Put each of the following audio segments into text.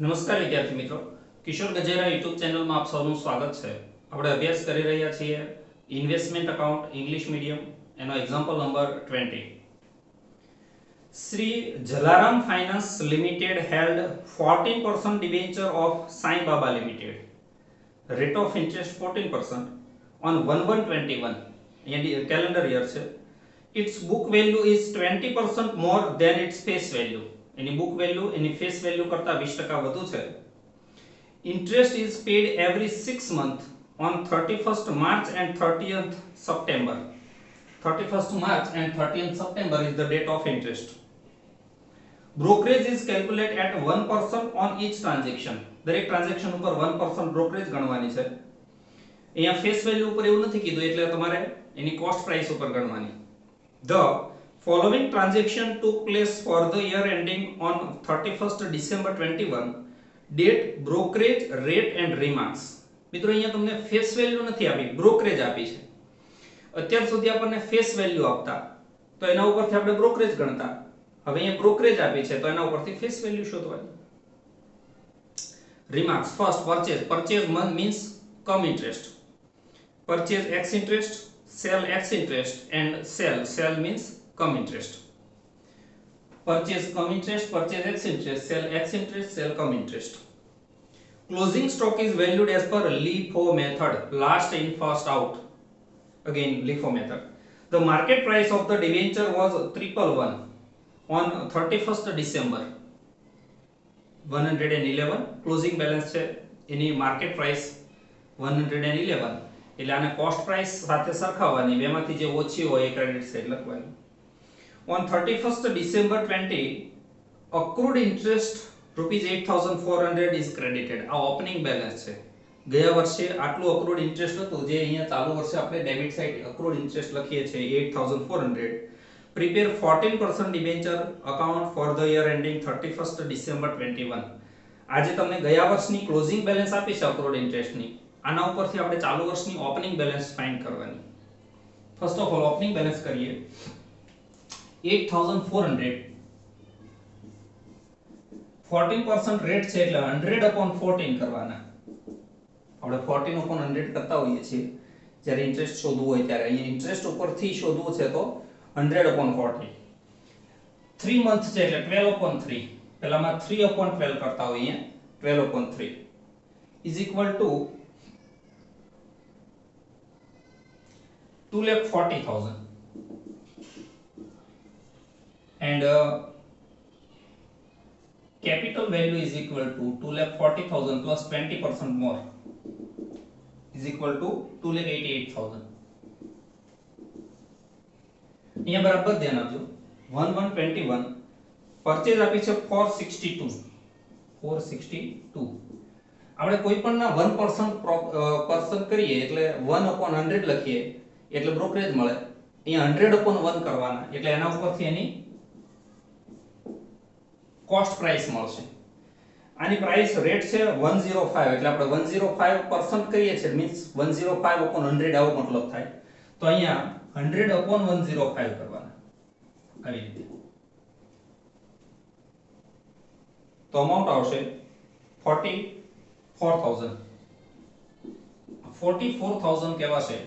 નમસ્કાર વિદ્યાર્થી મિત્રો, કિશોર ગજેરા યુટ્યુબ ચેનલમાં આપ સૌનું સ્વાગત છે. આપણે અભ્યાસ કરી રહ્યા છીએ ઇન્વેસ્ટમેન્ટ અકાઉન્ટ ઇંગ્લિશ મીડિયમ, એનો example number 20. Shri Jalaram finance limited held 14% debenture of Sai Baba limited. Rate of interest 14% on 1/1/21. અહીંયા કેલેન્ડર યર છે. Its book value is 20% more than its face value. Any book value any face value કરતા 20% વધુ છે. Interest is paid every 6 months on 31st March and 30th September. 31st March and 30th September is the date of interest. Brokerage is calculated at 1% on each transaction. દરેક transaction ઉપર 1% brokerage ગણવાની છે. અહીંયા face value ઉપર એવું નથી કીધું એટલે તમારે એની કોસ્ટ પ્રાઇસ ઉપર ગણવાની. The following transaction took place for the year ending on 31st December 21. Date, brokerage, rate and remarks. મિત્રો અહીંયા તમને ફેસ વેલ્યુ નથી આપી, બ્રોકરેજ આપી છે. અત્યાર સુધી આપણને ફેસ વેલ્યુ આપતા તો એના ઉપરથી આપણે બ્રોકરેજ ગણતા. હવે અહીંયા બ્રોકરેજ આપી છે તો એના ઉપરથી ફેસ વેલ્યુ શોધવાની. remarks. First, purchase. Purchase means come interest. Purchase X interest, sell X interest and sell means come interest. Purchase come interest, purchase X interest, sell come interest. Closing stock is valued as per LIFO method, last in first out. Again LIFO method. The market price of the debenture was 111 on 31st December 111. Closing balance છે એની market price 111. એટલે આને cost price સાથે સરખાવવાની, બેમાંથી જે ઓછી હોય એ credit side લખવાની. On 31st December 20, accrued interest rupees 8400 is credited. આ ઓપનિંગ બેલેન્સ છે. ગયા વર્ષે આટલું accrued interest હતું જે અહીંયા ચાલુ વર્ષે આપણે ડેબિટ સાઇડ accrued interest લખીએ છીએ 8400. Prepare 14% debenture account for the year ending 31st December 21. આજે તમને ગયા વર્ષની ક્લોઝિંગ બેલેન્સ આપી છે accrued interest ની. આના ઉપરથી આપણે ચાલુ વર્ષની ઓપનિંગ બેલેન્સ ફાઇન્ડ કરવાની. First of all opening balance કરીએ. 8400 14% રેટ છે એટલે 100/14 કરવાના. આપણે 14/100 કરતા હોઈએ છીએ જ્યારે ઇન્ટરેસ્ટ શોધવું હોય ત્યારે. અહીંયા ઇન્ટરેસ્ટ ઉપરથી શોધવું છે તો 100/14. 3 મંથ છે એટલે 12/3. પહેલામાં 3/12 કરતા હોઈએ, 12/3 is equal to 2,40,000 and capital value is equal to 2,40,000 plus 20% more is equal to 2,88,000. અહીંયા બરાબર ધ્યાન આપજો. 1121 પરચેઝ આપી છે 462. આપણે કોઈ પણના 1% કરીએ એટલે 1/100 લખીએ એટલે બ્રોકરેજ મળે. અહીંયા 100/1 કરવાના એટલે એના ઉપરથી એની કોસ્ટ પ્રાઇસ મળશે. આની પ્રાઇસ રેટ છે 105 એટલે આપણે 105% કરીએ છીએ મીન્સ 105/100 આવો મતલબ થાય. તો અહીંયા 100/105 કરવાના આવી રીતે. તો અમાઉન્ટ આવશે 44,000. 44,000 કહેવાશે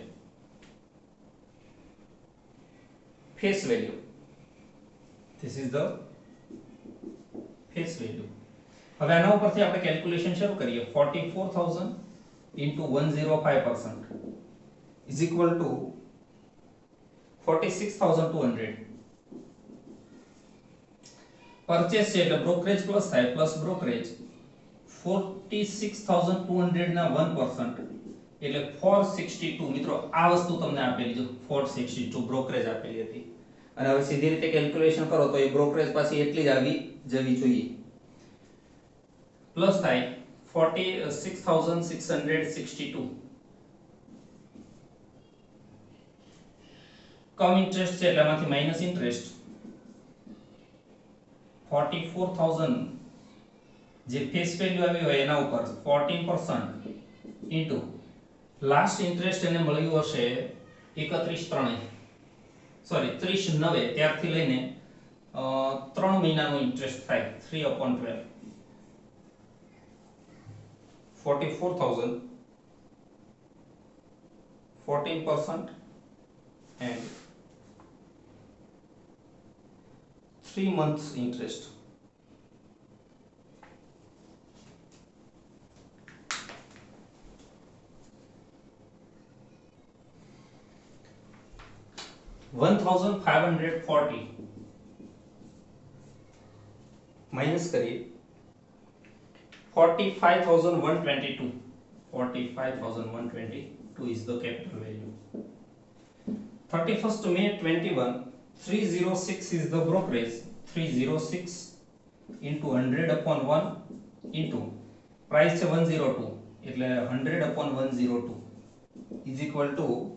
face value. This is the face value. હવે આના ઉપરથી આપણે કેલ્ક્યુલેશન શરૂ કરીએ. 44,000 into 105% is equal to 46,200. Purchase છે એટલે બ્રોકરેજ પ્લસ થાય પ્લસ બ્રોકરેજ. 46,200 ના 1% એટલે 462. મિત્રો આ વસ્તુ તમને આપેલી છે 462 બ્રોકરેજ આપેલી હતી. અને હવે સીધી રીતે કેલ્ક્યુલેશન કરો તો એ બ્રોકરેજ પાછી એટલી જ આવી જવી જોઈએ. પ્લસ થાય 46,662. કમ ઇન્ટરેસ્ટ છે એટલે આમાંથી માઈનસ ઇન્ટરેસ્ટ 44,000 જે ફેસ વેલ્યુ આવી હોય એના ઉપર 14% ઇન્ટુ લાસ્ટ ઇન્ટરેસ્ટ એને મળ્યું હશે 30/9 ત્યારથી લઈને 3 મહિનાનો ઇન્ટરેસ્ટ થાય 3/12. 44,000, 14% and 3 months interest. $1,540 माइनस करिए 45,122. 45,122 is the capital value. 31st May 21, 306 is the brokerage. 306 into 100 upon 1 into price છે 102 એટલે 100 upon 102 is equal to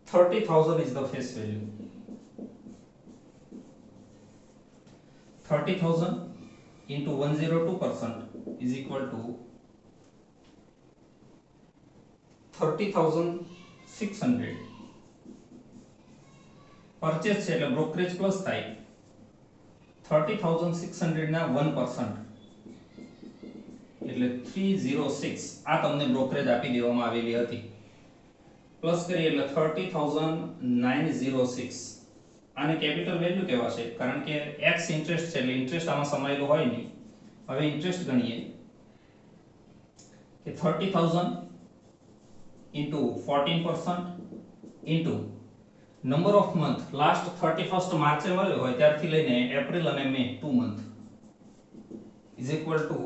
30,000 is the face value. 30,000 into 102% is equal to 30,600. Purchase છે એટલે brokerage plus થાય 30,600 ના 1% એટલે 306 આ તમને બ્રોકરેજ આપી દેવામાં આવેલી હતી પ્લસ કરીએ એટલે 30,906 આને કેપિટલ વેલ્યુ કહેવાશે કારણ કે x ઇન્ટરેસ્ટ છે એટલે ઇન્ટરેસ્ટ આમાં સમાયેલો હોય નહીં હવે ઇન્ટરેસ્ટ ગણીએ કે 30,000 into 14% into number of month last 31st March એ મળ્યો હોય ત્યારથી લઈને એપ્રિલ અને મે 2 month is equal to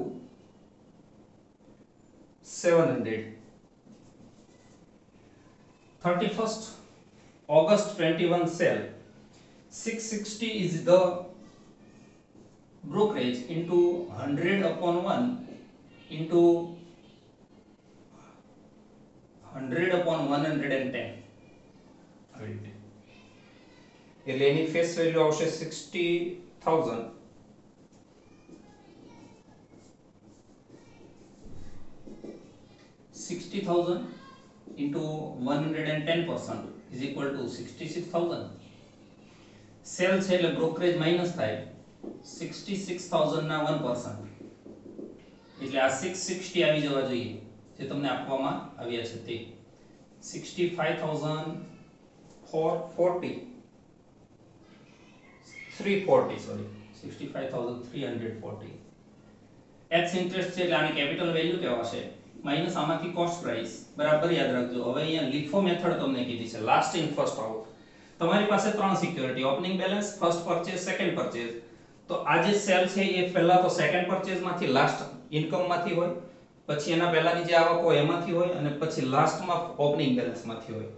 700. 31st August 21 sale 660 is the brokerage into 100 upon 1 into 100 upon 110 એટલે એની ફેસ વેલ્યુ આવશે 60,000 60,000 into 110% is equal to 66,000. Cell છે એટલે બ્રોકરેજ માઈનસ થાય 66,000 ના 1% એટલે આ 660 આવી જવા જોઈએ જે તમને આપવામાં આવ્યા છે તે 65,440 340 સોરી 65,340 x ઇન્ટરેસ્ટ છે એટલે આને કેપિટલ વેલ્યુ કહેવાશે માઈનસ આમાંથી કોસ્ટ પ્રાઇસ બરાબર યાદ રાખજો હવે અહીંયા લીફો મેથડ તમને કીધી છે લાસ્ટ ઇન ફર્સ્ટ આઉટ તમારી પાસે ત્રણ security opening balance first purchase second purchase તો આ જે સેલ છે એ પહેલા તો સેકન્ડ પરચેઝ માંથી લાસ્ટ ઇન્કમ માંથી હોય પછી એના પહેલાની જે આવક હોય એમાંથી હોય અને પછી લાસ્ટમાં ઓપનિંગ બેલેન્સ માંથી હોય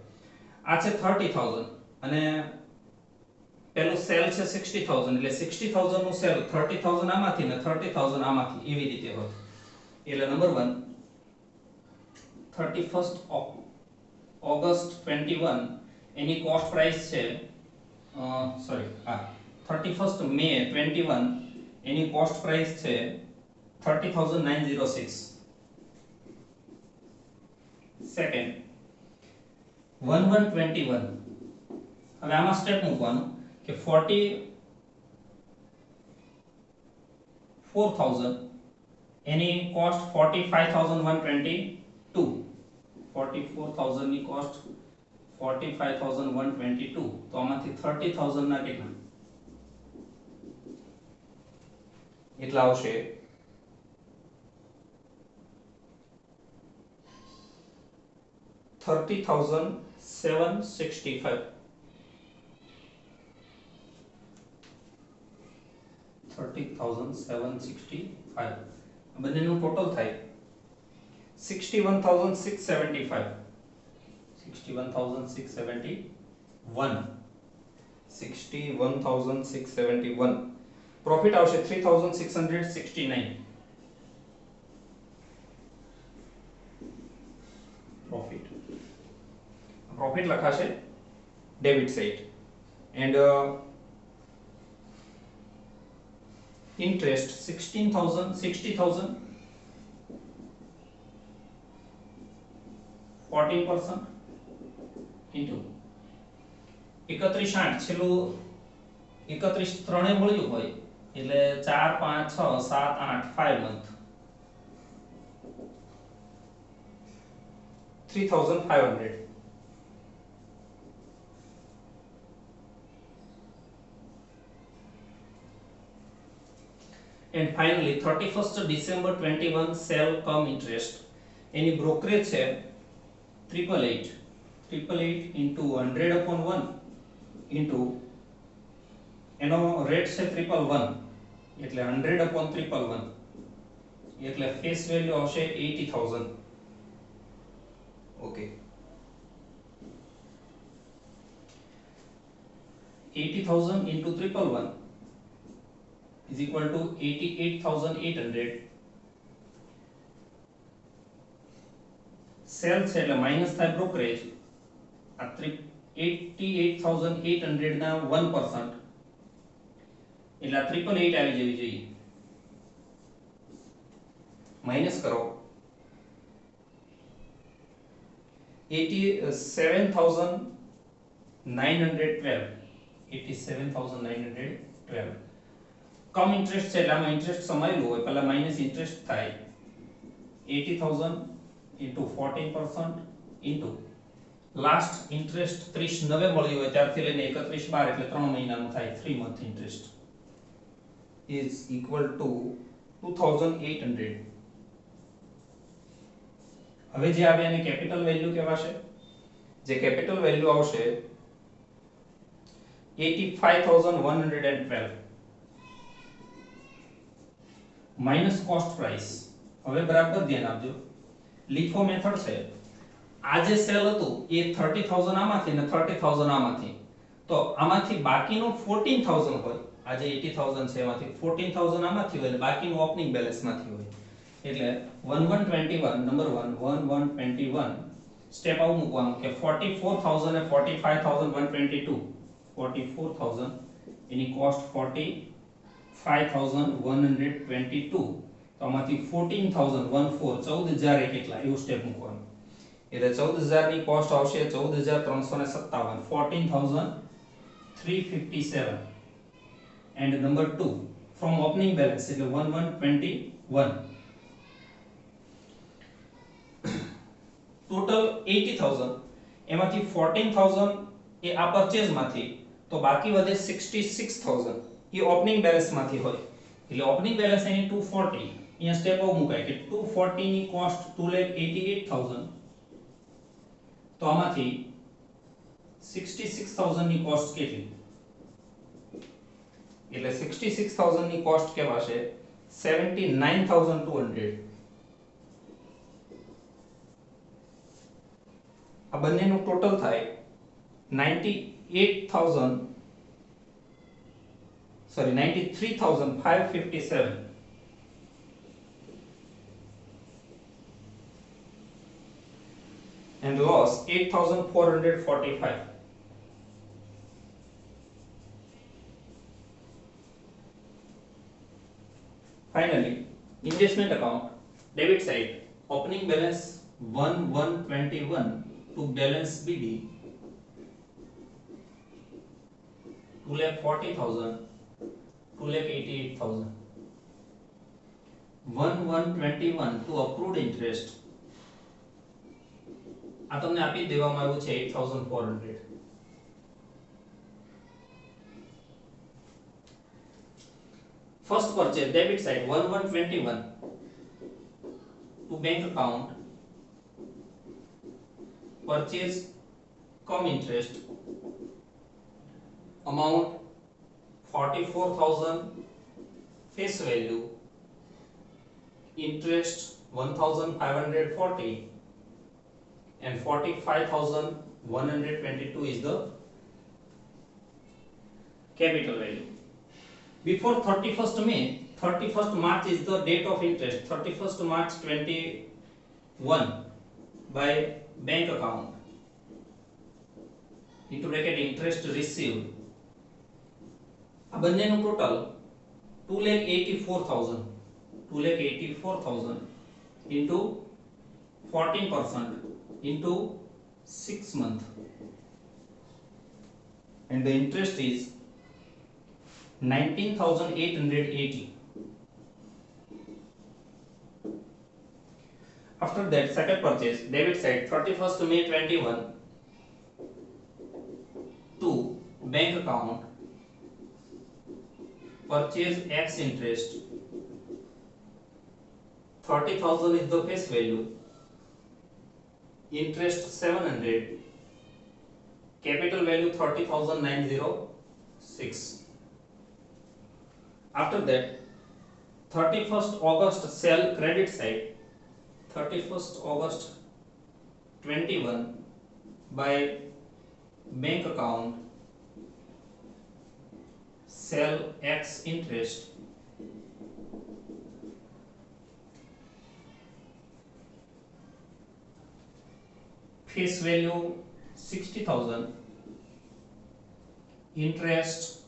આ છે 30,000 અને પહેલું સેલ છે 60,000 એટલે 60,000 નું સેલ 30,000 આમાંથી ને 30,000 આમાંથી એવી રીતે હોય એટલે નંબર 1 31st August 21 એની કોસ્ટ પ્રાઇસ છે સોરી હા 31st May 21 એની કોસ્ટ પ્રાઇસ છે 30,906 સેકન્ડ 1121 હવે આમાં સ્ટેપ મૂકવાનું કે 44,000 એની કોસ્ટ 45,122 44,000 ની કોસ્ટ 45,122 તો આમાંથી 30,000 ના કેટલા એટલા આવશે 30,765 30,765 બંનેનું ટોટલ થાય 61,675 61,671 61,671 પ્રોફિટ આવશે 3,669 પ્રોફિટ લખાશે debit side and interest 60,000 14% into 31.8 છેલ્લું 31 ત્રણે મળ્યું હોય એટલે 4 5 6 7 8 5 month 3500. And finally 31st December 21 sell come interest any brokerage છે 888 into 100 upon 1 into એનો રેટ છે 111 એટલે 100 upon 111 એટલે ફેસ વેલ્યુ આવશે 80000. Okay 80000 into 111 is equal to 88800. Cell છે એટલે માઈનસ થાય બ્રોકરેજ આ 88800 ના 1% એટલે 888 આવી જવી જોઈએ માઈનસ કરો 87912 કમ ઇન્ટરેસ્ટ છે એટલે આમાં ઇન્ટરેસ્ટ સમાયેલું હોય પહેલા માઈનસ ઇન્ટરેસ્ટ થાય 80000 into 14% into લાસ્ટ ઇન્ટરેસ્ટ 30 નવે મળ્યું હોય ત્યારથી લઈને 31 12 એટલે 3 મહિનાનું થાય 3 month interest is equal to 2800. હવે જે આવે એને કેપિટલ વેલ્યુ કહેવાશે જે કેપિટલ વેલ્યુ આવશે 85112 માઈનસ કોસ્ટ પ્રાઇસ. હવે બરાબર ધ્યાન આપજો લીફો મેથડ છે આ જે સેલ હતું એ 30000 આમાંથી ને 30000 આમાંથી તો આમાંથી બાકીનું 14000 હોય આ જે 80000 છે એમાંથી 14000 આમાંથી હોય અને બાકીનું ઓપનિંગ બેલેન્સ માંથી હોય એટલે 1121 નંબર 1121 સ્ટેપ આઉટ મૂકવાનું કે 44000 અને 45122 44000 એની કોસ્ટ 45122 તો આમાંથી 14000 14000 કેટલા એવું સ્ટેપ મૂકવાનું એટલે 14000 ની કોસ્ટ આવશે 14357 14357 and number 2 from opening balance એટલે 1121 total 80000 એમાંથી 14000 એ આ પરચેઝ માંથી તો બાકી વધે 66000 એ ઓપનિંગ બેલેન્સ માંથી હોય એટલે ઓપનિંગ બેલેન્સ એની 240 અહીંયા સ્ટેપ આઉટ મુકાય કે 240 ની કોસ્ટ 288000 તો આમાંથી 66000 ની કોસ્ટ કેટલી એટલે 66000 ની કોસ્ટ કેવાશે 79200. આ બંનેનું ટોટલ થાય 93557 and loss 8445. Finally, investment account debit side opening balance 1121 to balance BD 2,40,000 2,88,000 1121 to accrued interest આ તમને આપી દેવામાં આવ્યું છે 8400. First purchase debit side 1121 to bank account purchase come interest amount 44000 face value interest 1540 and 45122 is the capital value. Before 31st May, 31st March is the date of interest. 31st March 21 by bank account into bracket interest received. આ બંનેનું total 2,84,000 2,84,000 into 14% into 6 months and the interest is 19,880. After that, second purchase, debit side 31st May 21 to bank account, purchase X interest, 30,000 is the face value, interest 700, capital value 30,906. After that, 31st August sell credit side, 31st August 21 by bank account, sell X interest, face value 60,000, interest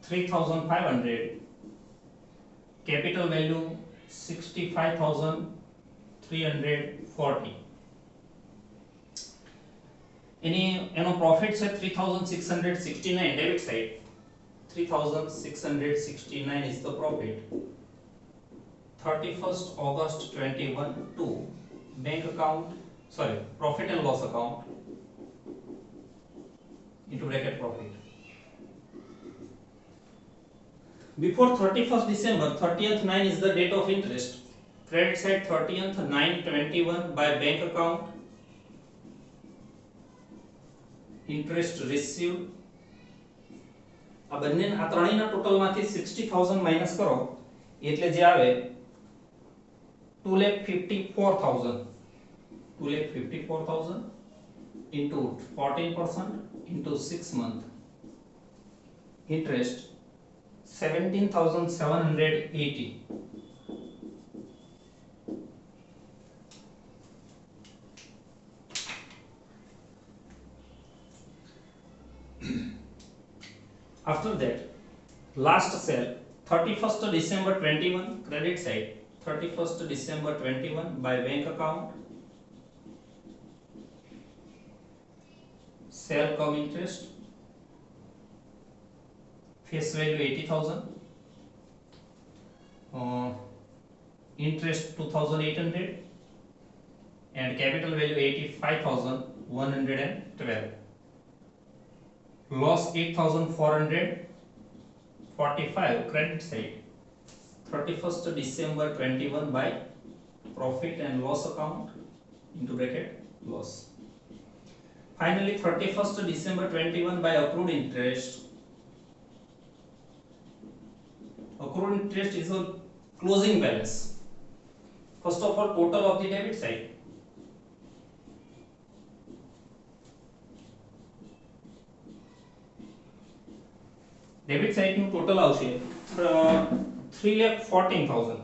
3,500, capital value 65,340. એનો profit છે 3,669 debit side, 3,669 is the profit. 31st August 21 to bank account, sorry, profit and loss account into bracket profit. Before 31st December, 30th 9 is the date of interest. Credit side 30th 9/21 by bank account, interest received. આ બંને આ ત્રણેયના ટોટલમાંથી 60,000 minus કરો એટલે જે આવે 2,54,000, 2,54,000 into 14% into 6 month, interest 17,780. After that, last sale 31st December 21 credit side, 31st December 21 by bank account, sale cum interest, face value 80,000, interest 2,800 and capital value 85,112. Loss 8,445 credit side, 31st December 21 by profit and loss account into bracket loss. Finally, 31st December 21 by accrued interest. Accrued interest is a closing balance. First of all, total of the debit side. Debit side નું total આવશે 3,14,000.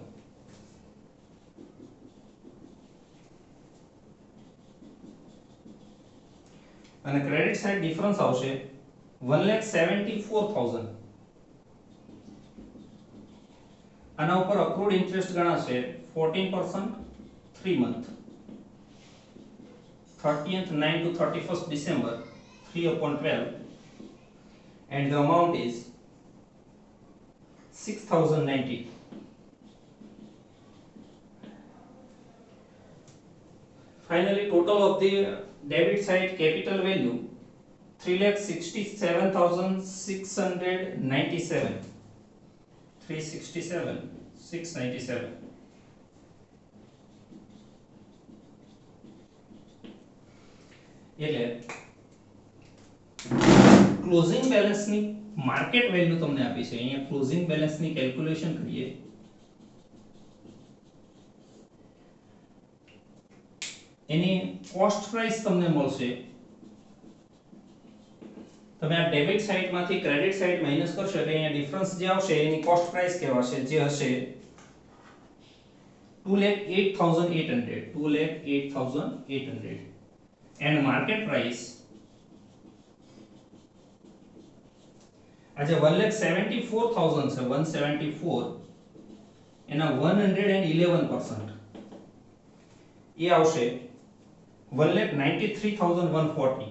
અને credit side difference આવશે 1,74,000. આના ઉપર accrued interest ગણાશે 14% 3 month, 30th 9 to 31st December 3/12, and the amount is 6,090. Finally, total of the debit side capital value 3,67,697, 367,697. એટલે closing બેલેન્સની market value તમને આપી છે. અહીંયા ક્લોઝિંગ બેલેન્સની કેલ્ક્યુલેશન કરીએ. એની કોસ્ટ પ્રાઇસ તમને મળશે. તમે આ ડેબિટ સાઇડમાંથી ક્રેડિટ સાઇડ માઈનસ કરશો એટલે અહીંયા ડિફરન્સ જે આવશે એની કોસ્ટ પ્રાઇસ કહેવાશે, જે હશે 2,08,800, 2,08,800 and market price આજે 1,74,000 છે, 174 એના 111% એ આવશે 1,93,140,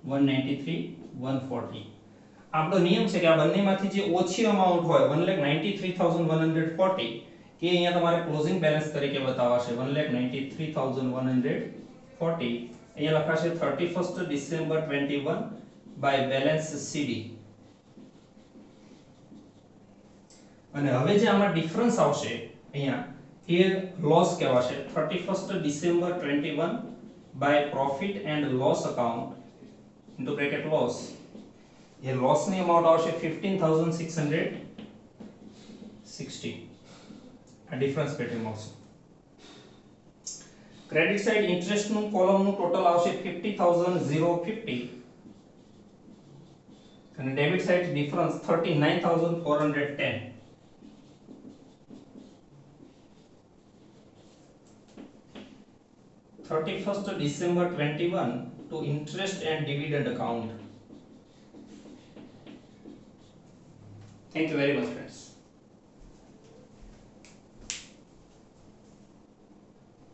193,140. 140. આપણો નિયમ છે કે આ બંનેમાંથી જે ઓછી અમાઉન્ટ હોય 1,93,140 એ અહીંયા તમારે ક્લોઝિંગ બેલેન્સ તરીકે બતાવશે 1,93,140 અહીંયા લખાશે 31st ડિસેમ્બર 21 બાય બેલેન્સ સીડી. અને હવે જે આમાં ડિફરન્સ આવશે અહીંયા એ લોસ કહેવાશે 31st December 21 by profit and loss account into bracket loss. ये लॉस ની અમાઉન્ટ આવશે 15,660. આ ડિફરન્સ પેટર્ન આવશે. ક્રેડિટ સાઇડ ઇન્ટરેસ્ટ નું કોલમ નું ટોટલ આવશે 50,050 અને debit side difference 39,410. December 21 to interest and dividend account. Thank you very much, friends.